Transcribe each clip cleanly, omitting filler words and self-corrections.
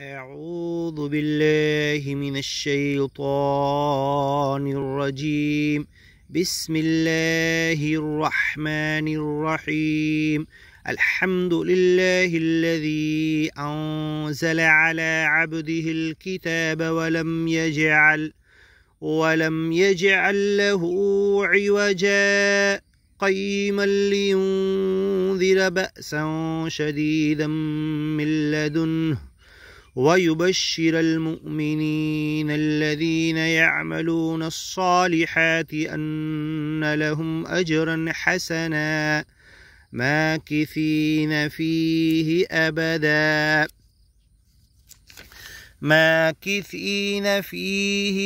أعوذ بالله من الشيطان الرجيم. بسم الله الرحمن الرحيم. الحمد لله الذي أنزل على عبده الكتاب ولم يجعل له عوجا قيما لينذر بأسا شديدا من لدنه ويبشر المؤمنين الذين يعملون الصالحات أن لهم أجرا حسنا ماكثين فيه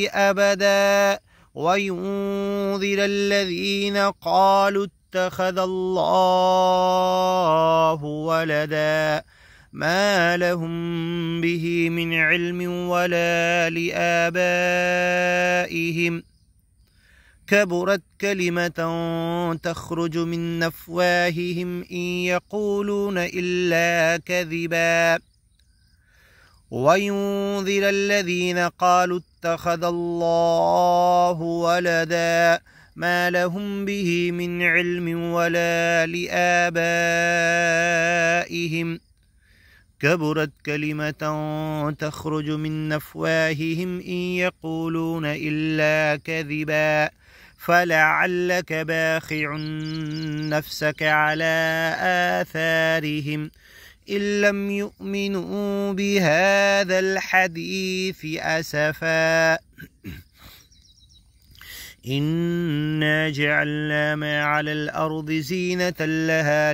أبدا وينذر الذين قالوا اتخذ الله ولدا ما لهم به من علم ولا لآبائهم كبرت كلمة تخرج من أفواههم إن يقولون إلا كذبا وينذر الذين قالوا اتخذ الله ولدا ما لهم به من علم ولا لآبائهم كبرت كلمة تخرج من أفواههم إن يقولون إلا كذبا فلعلك باخع نفسك على آثارهم إن لم يؤمنوا بهذا الحديث أسفا إنا جعلنا ما على الأرض زينة لها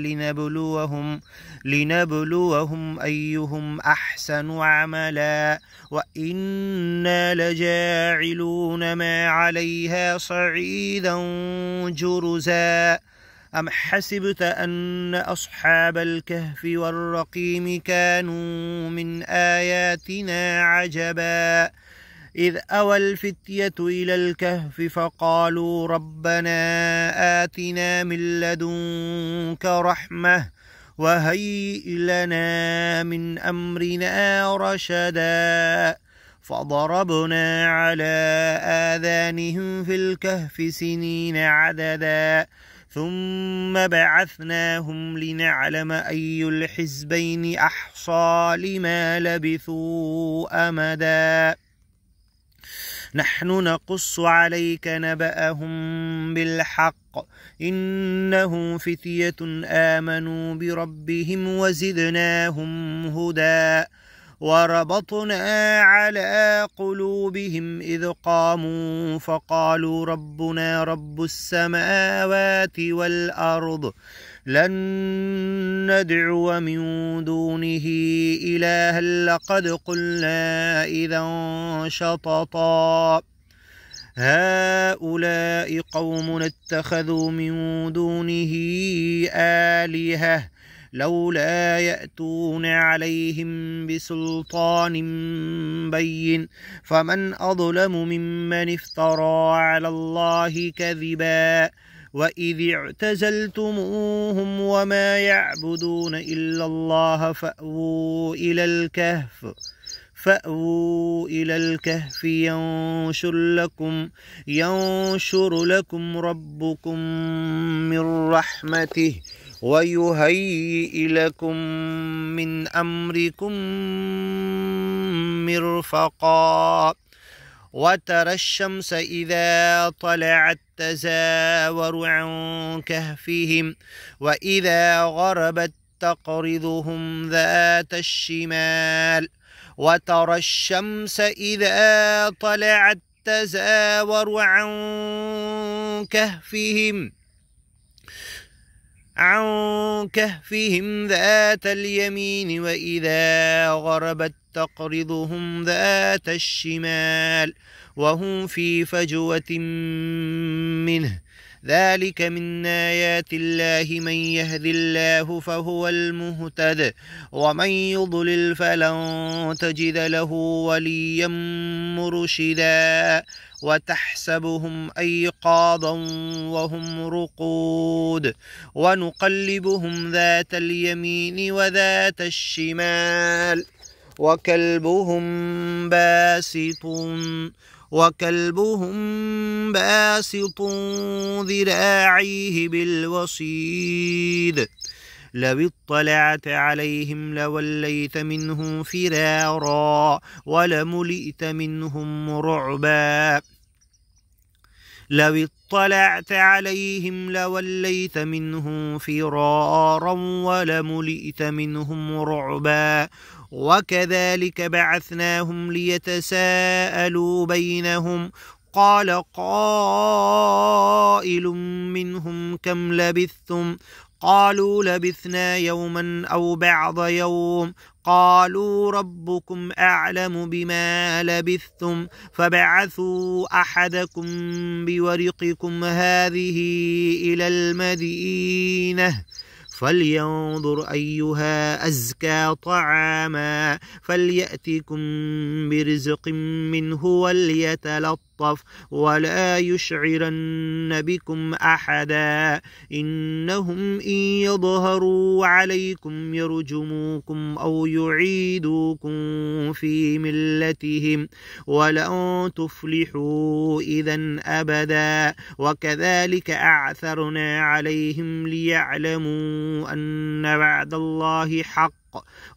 لنبلوهم أيهم أحسن عملا وإنا لجاعلون ما عليها صعيدا جرزا أم حسبت أن أصحاب الكهف والرقيم كانوا من آياتنا عجبا إذ أوى الفتية إلى الكهف فقالوا ربنا آتنا من لدنك رحمة وهيئ لنا من أمرنا رشدا فضربنا على آذانهم في الكهف سنين عددا ثم بعثناهم لنعلم أي الحزبين أحصى لما لبثوا أمدا نحن نقص عليك نبأهم بالحق إنهم فتية آمنوا بربهم وزدناهم هدى وربطنا على قلوبهم إذ قاموا فقالوا ربنا رب السماوات والأرض لن ندعو من دونه إلها لقد قلنا إذا شططا هؤلاء قوم اتخذوا من دونه آلهة لولا يأتون عليهم بسلطان بين فمن أظلم ممن افترى على الله كذبا وإذ اعتزلتموهم وما يعبدون إلا الله فأووا إلى الكهف ينشر لكم ربكم من رحمته ويهيئ لكم من أمركم مرفقا وترى الشمس إذا طلعت تزاور عن كهفهم وإذا غربت تقرضهم ذات الشمال وترى الشمس إذا طلعت تزاور عن كهفهم ذات اليمين وإذا غربت تقرضهم ذات الشمال وهم في فجوة منه ذلك من آيات الله من يهد الله فهو المهتد ومن يضلل فلن تجد له وليا مرشدا وتحسبهم أيقاظا وهم رقود ونقلبهم ذات اليمين وذات الشمال وكلبهم باسط ذراعيه بالوصيد لو اطلعت عليهم لوليت منهم فرارا ولملئت منهم رعبا وكذلك بعثناهم ليتساءلوا بينهم قال قائل منهم كم لبثتم قالوا لبثنا يوما أو بعض يوم قالوا ربكم أعلم بما لبثتم فابعثوا أحدكم بورقكم هذه إلى المدينة فلينظر أيها أزكى طعاما فليأتكم برزق منه وليتلطف ولا يشعرن بكم أحدا إنهم إن يظهروا عليكم يرجموكم أو يعيدوكم في ملتهم ولن تفلحوا إذا أبدا وكذلك أعثرنا عليهم ليعلموا أن وعد الله حق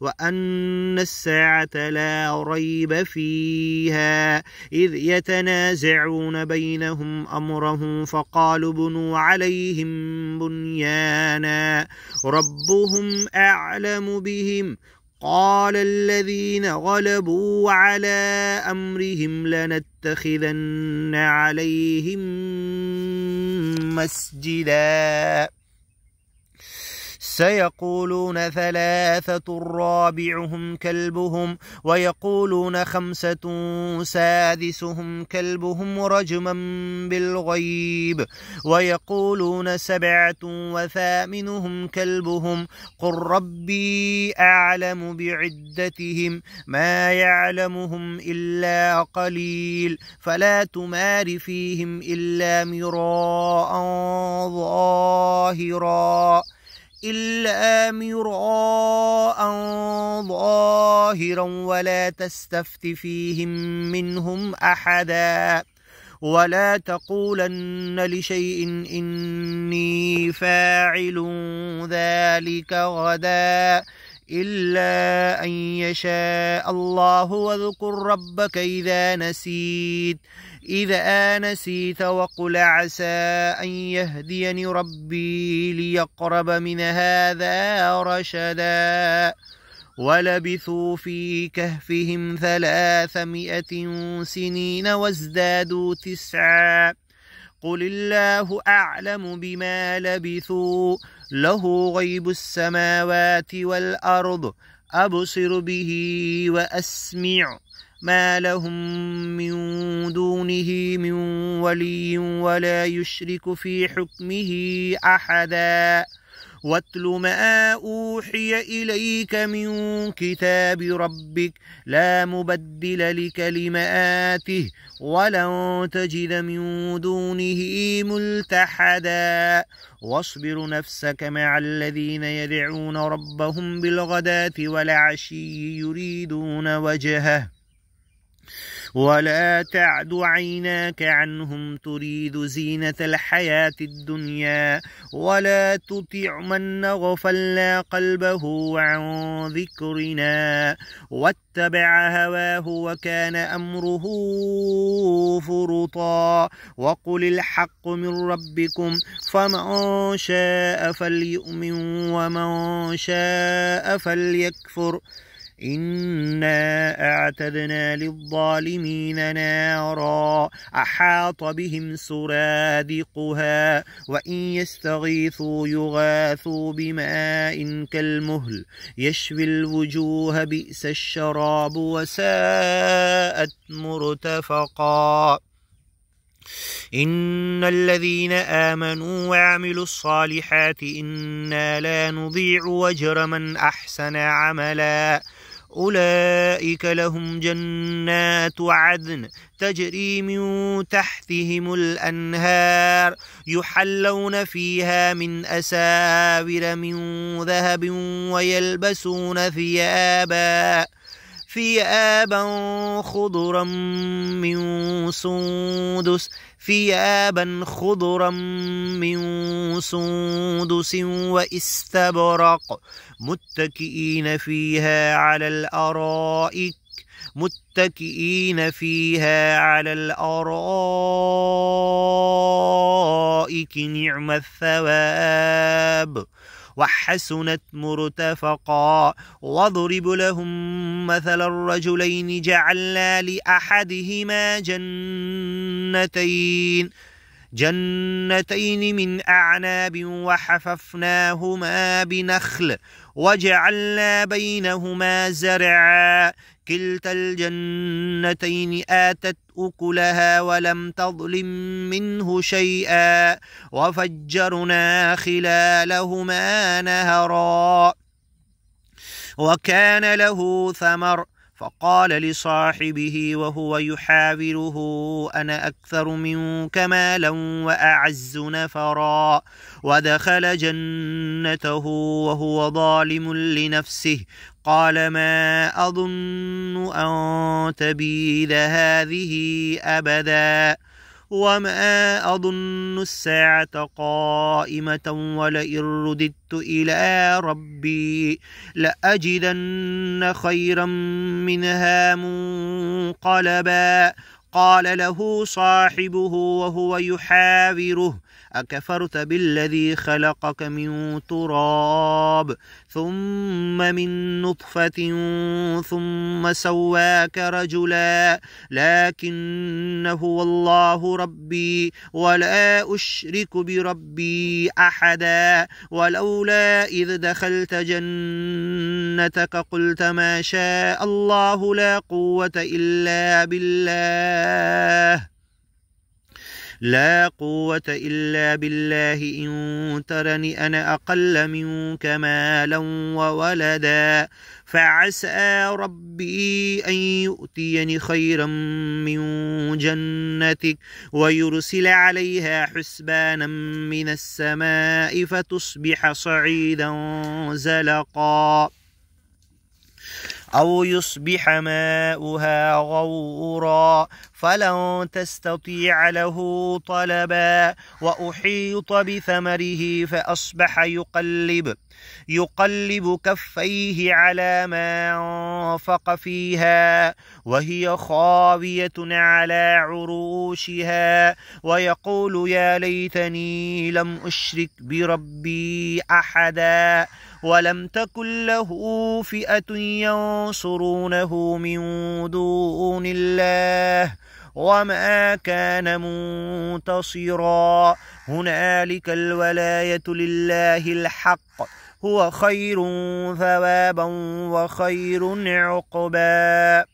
وأن الساعة لا ريب فيها إذ يتنازعون بينهم أمرهم فقالوا بنوا عليهم بنيانا ربهم أعلم بهم قال الذين غلبوا على أمرهم لنتخذن عليهم مسجدا سيقولون ثلاثة رابعهم كلبهم ويقولون خمسة سادسهم كلبهم رجما بالغيب ويقولون سبعة وثامنهم كلبهم قل ربي أعلم بعدتهم ما يعلمهم إلا قليل فلا تمار فيهم إلا مراء ظاهرا ولا تستفت فيهم منهم أحدا ولا تقولن لشيء إني فاعل ذلك غدا إلا أن يشاء الله واذكر ربك إذا نسيت وقل عسى أن يهديني ربي ليقرب من هذا رشدا ولبثوا في كهفهم 300 سنين وازدادوا 9 قل الله أعلم بما لبثوا له غيب السماوات والأرض أبصر به وأسمع ما لهم من دونه من ولي ولا يشرك في حكمه أحدا واتل ما أوحي إليك من كتاب ربك لا مبدل لكلماته ولن تجد من دونه ملتحدا واصبر نفسك مع الذين يدعون ربهم بالغداة والعشي يريدون وجهه ولا تعد عيناك عنهم تريد زينة الحياة الدنيا ولا تطع من غفلنا قلبه عن ذكرنا واتبع هواه وكان أمره فرطا وقل الحق من ربكم فمن شاء فليؤمن ومن شاء فليكفر إنا أعتدنا للظالمين نارا أحاط بهم سرادقها وإن يستغيثوا يغاثوا بماء كالمهل يشوي الوجوه بئس الشراب وساءت مرتفقا إن الذين آمنوا وعملوا الصالحات إنا لا نضيع أجر من أحسن عملا أولئك لهم جنات عدن تجري من تحتهم الأنهار يحلون فيها من أساور من ذهب ويلبسون ثيابا خضرا من سندس واستبرق متكئين فيها على الأرائك نعم الثواب وحسنت مرتفقا. واضرب لهم مثل الرجلين جعلنا لأحدهما جنتين من أعناب وحففناهما بنخل وجعلنا بينهما زرعا كلتا الجنتين آتت أكلها ولم تظلم منه شيئا وفجرنا خلالهما نهرا وكان له ثمر فقال لصاحبه وهو يحاوره أنا أكثر منك مالا وأعز نفرا ودخل جنته وهو ظالم لنفسه قال ما أظن أن تبيد هذه أبدا وما أظن الساعة قائمة ولئن رددت إلى ربي لأجدن خيرا منها منقلبا. قال له صاحبه وهو يحاوره أكفرت بالذي خلقك من تراب ثم من نطفة ثم سواك رجلا لكن هو الله ربي ولا أشرك بربي أحدا ولولا إذ دخلت جنتك قلت ما شاء الله لا قوة إلا بالله إن ترني أنا أقل منك مالا وولدا فعسى ربي أن يؤتيني خيرا من جنتك ويرسل عليها حسبانا من السماء فتصبح صعيدا زلقا أو يصبح ماؤها غورا فلن تستطيع له طلبا وأحيط بثمره فأصبح يقلب كفيه على ما أنفق فيها وهي خاوية على عروشها ويقول يا ليتني لم أشرك بربي أحدا ولم تكن له فئة ينصرونه من دون الله وما كان منتصرا هنالك الولاية لله الحق هو خير ثوابا وخير عقبا.